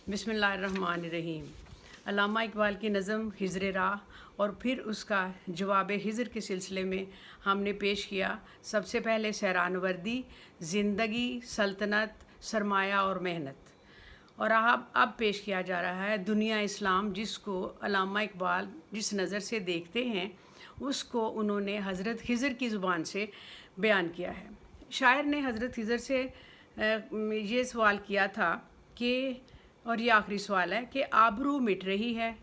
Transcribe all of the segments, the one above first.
बिस्मिल्लाहिर्रहमानिर्रहीम। अल्लामा इकबाल की नज़म हिज्र राह और फिर उसका जवाब हिज्र के सिलसिले में हमने पेश किया। सबसे पहले सैरानवर्दी, ज़िंदगी, सल्तनत, सरमाया और मेहनत। और अब पेश किया जा रहा है दुनिया इस्लाम, जिसको अल्लामा इकबाल जिस नज़र से देखते हैं उसको उन्होंने हज़रत हिज्र की ज़ुबान से बयान किया है। शायर ने हज़रत हिज्र से ये सवाल किया था कि, और ये आखिरी सवाल है कि आबरू मिट रही है,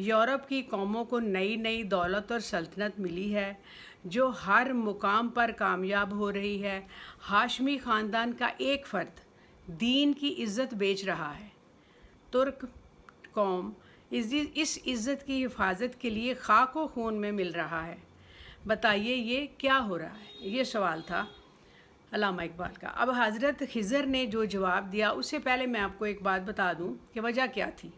यूरोप की कौमों को नई नई दौलत और सल्तनत मिली है जो हर मुकाम पर कामयाब हो रही है। हाशमी ख़ानदान का एक फ़र्द दीन की इज़्ज़त बेच रहा है। तुर्क कौम इस इज़्ज़त की हिफाजत के लिए खाक व खून में मिल रहा है। बताइए ये क्या हो रहा है? ये सवाल था अल्लामा इकबाल का। अब हज़रत हिज्र ने जो जवाब दिया उससे पहले मैं आपको एक बात बता दूं कि वजह क्या थी।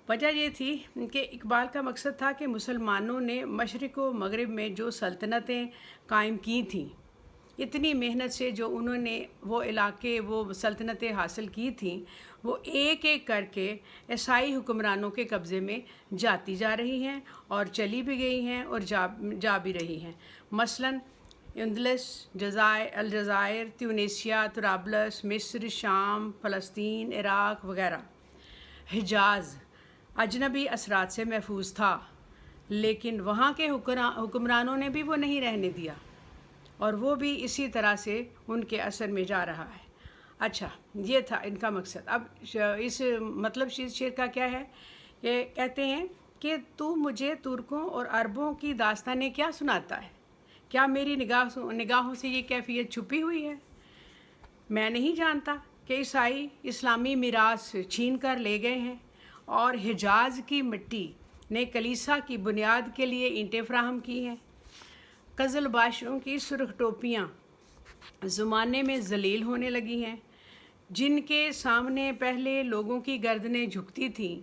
वजह ये थी कि इकबाल का मकसद था कि मुसलमानों ने मशरिक़ व मग़रिब में जो सल्तनतें कायम की थीं, इतनी मेहनत से जो उन्होंने वो इलाके वो सल्तनतें हासिल की थीं, वो एक एक करके ईसाई हुक्मरानों के कब्ज़े में जाती जा रही हैं और चली भी गई हैं और जा भी रही हैं। मसलन अंदलस, अलजायर, ट्यूनीसिया, तुराबलस, मिस्र, शाम, फ़लस्तीन, इराक़ वग़ैरह। हिजाज़ अजनबी असरात से महफूज था, लेकिन वहाँ के हुक्मरानों ने भी वो नहीं रहने दिया और वो भी इसी तरह से उनके असर में जा रहा है। अच्छा, ये था इनका मकसद। अब इस मतलब शेर का क्या है? ये कहते हैं कि तू मुझे तुर्कों और अरबों की दास्तानें क्या सुनाता है? क्या मेरी निगाहों से ये कैफियत छुपी हुई है? मैं नहीं जानता कि ईसाई इस्लामी मीरास छीन कर ले गए हैं और हिजाज की मिट्टी ने कलीसा की बुनियाद के लिए ईंटें फराहम की हैं। कज़लबाशों की सुर्ख टोपियाँ ज़माने में ज़लील होने लगी हैं। जिनके सामने पहले लोगों की गर्दनें झुकती थीं,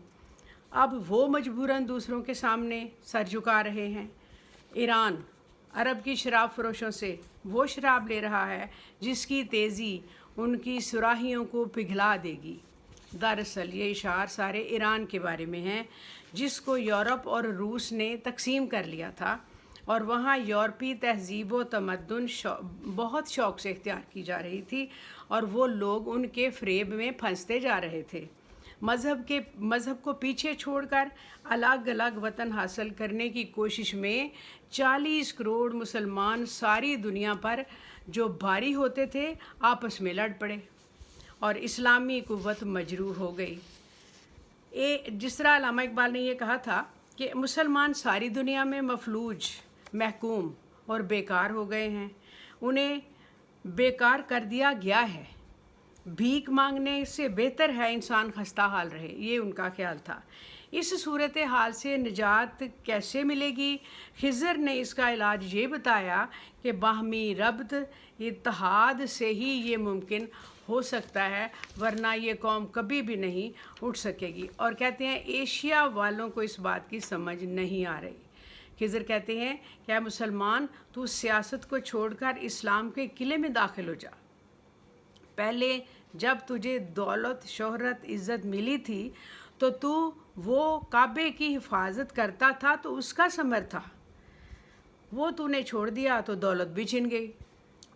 अब वो मजबूरन दूसरों के सामने सर झुका रहे हैं। ईरान अरब की शराब फरोशों से वो शराब ले रहा है जिसकी तेज़ी उनकी सुराहियों को पिघला देगी। दरअसल ये इशार सारे ईरान के बारे में हैं, जिसको यूरोप और रूस ने तकसीम कर लिया था और वहाँ यूरोपी तहज़ीब व तमद्दुन बहुत शौक़ से इख्तियार की जा रही थी और वो लोग उनके फ़रेब में फंसते जा रहे थे। मज़हब को पीछे छोड़कर अलग अलग वतन हासिल करने की कोशिश में 40 करोड़ मुसलमान सारी दुनिया पर जो भारी होते थे आपस में लड़ पड़े और इस्लामी कुव्वत मजरूह हो गई। जिस तरह अल्लामा इकबाल ने ये कहा था कि मुसलमान सारी दुनिया में मफलूज, महकूम और बेकार हो गए हैं। उन्हें बेकार कर दिया गया है। भीख मांगने से बेहतर है इंसान खस्ता हाल रहे, ये उनका ख्याल था। इस सूरत हाल से निजात कैसे मिलेगी? हिज्र ने इसका इलाज ये बताया कि बाहमी रब्त, इत्तेहाद से ही ये मुमकिन हो सकता है, वरना ये कौम कभी भी नहीं उठ सकेगी। और कहते हैं एशिया वालों को इस बात की समझ नहीं आ रही। हिज्र कहते हैं क्या मुसलमान, तू सियासत को छोड़कर इस्लाम के किले में दाखिल हो जा। पहले जब तुझे दौलत, शोहरत, इज़्ज़त मिली थी तो तू वो काबे की हिफाजत करता था तो उसका समर था। वो तूने छोड़ दिया तो दौलत भी छिन गई।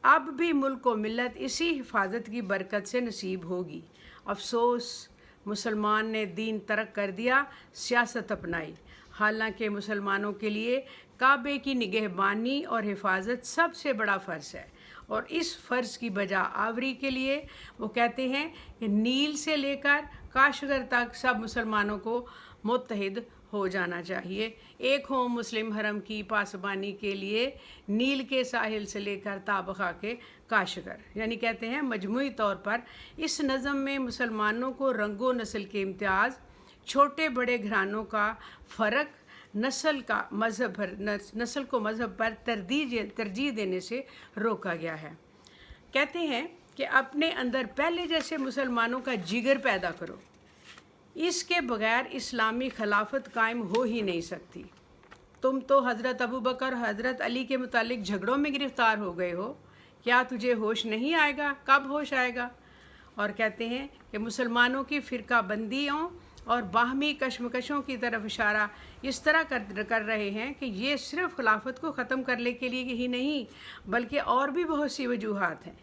अब भी मुल्क व मिल्लत इसी हिफाजत की बरकत से नसीब होगी। अफसोस, मुसलमान ने दीन तर्क कर दिया, सियासत अपनाई। हालांकि मुसलमानों के लिए काबे की निगहबानी और हिफाजत सबसे बड़ा फ़र्ज़ है और इस फ़र्ज़ की बजा आवरी के लिए वो कहते हैं कि नील से लेकर काशगर तक सब मुसलमानों को मुत्तहिद हो जाना चाहिए। एक हो मुस्लिम हरम की पासबानी के लिए नील के साहिल से लेकर ताबखा के काशगर। यानी कहते हैं मजमूई तौर पर इस नज़म में मुसलमानों को रंगो नस्ल के इम्तियाज़, छोटे बड़े घरानों का फ़र्क, नस्ल को मज़हब पर तरजीह देने से रोका गया है। कहते हैं कि अपने अंदर पहले जैसे मुसलमानों का जिगर पैदा करो, इसके बगैर इस्लामी खिलाफत कायम हो ही नहीं सकती। तुम तो हज़रत अबू बकर, हज़रत अली के मुतालिक झगड़ों में गिरफ़्तार हो गए हो। क्या तुझे होश नहीं आएगा? कब होश आएगा? اور کہتے ہیں کہ مسلمانوں کی فرقہ بندیوں اور باہمی کشمکشوں کی طرف اشارہ اس طرح کر رہے ہیں کہ یہ صرف خلافت کو ختم کرنے کے لیے ہی نہیں بلکہ اور بھی بہت سی وجوہات ہیں۔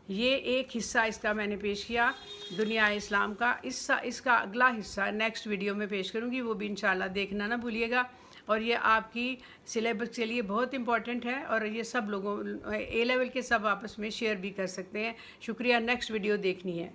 یہ ایک حصہ اس کا میں نے پیش کیا دنیا اسلام کا۔ اس کا اگلا حصہ نیکسٹ ویڈیو میں پیش کروں گی، وہ بھی انشاءاللہ دیکھنا نہ بھولیے گا، اور یہ آپ کی سلیبس کے لیے بہت امپورٹنٹ ہے، اور یہ سب لوگوں اے لیول کے سب آپس میں شیئر بھی کر سکتے ہیں۔ شکریہ، نیکسٹ ویڈیو دیکھنی ہے۔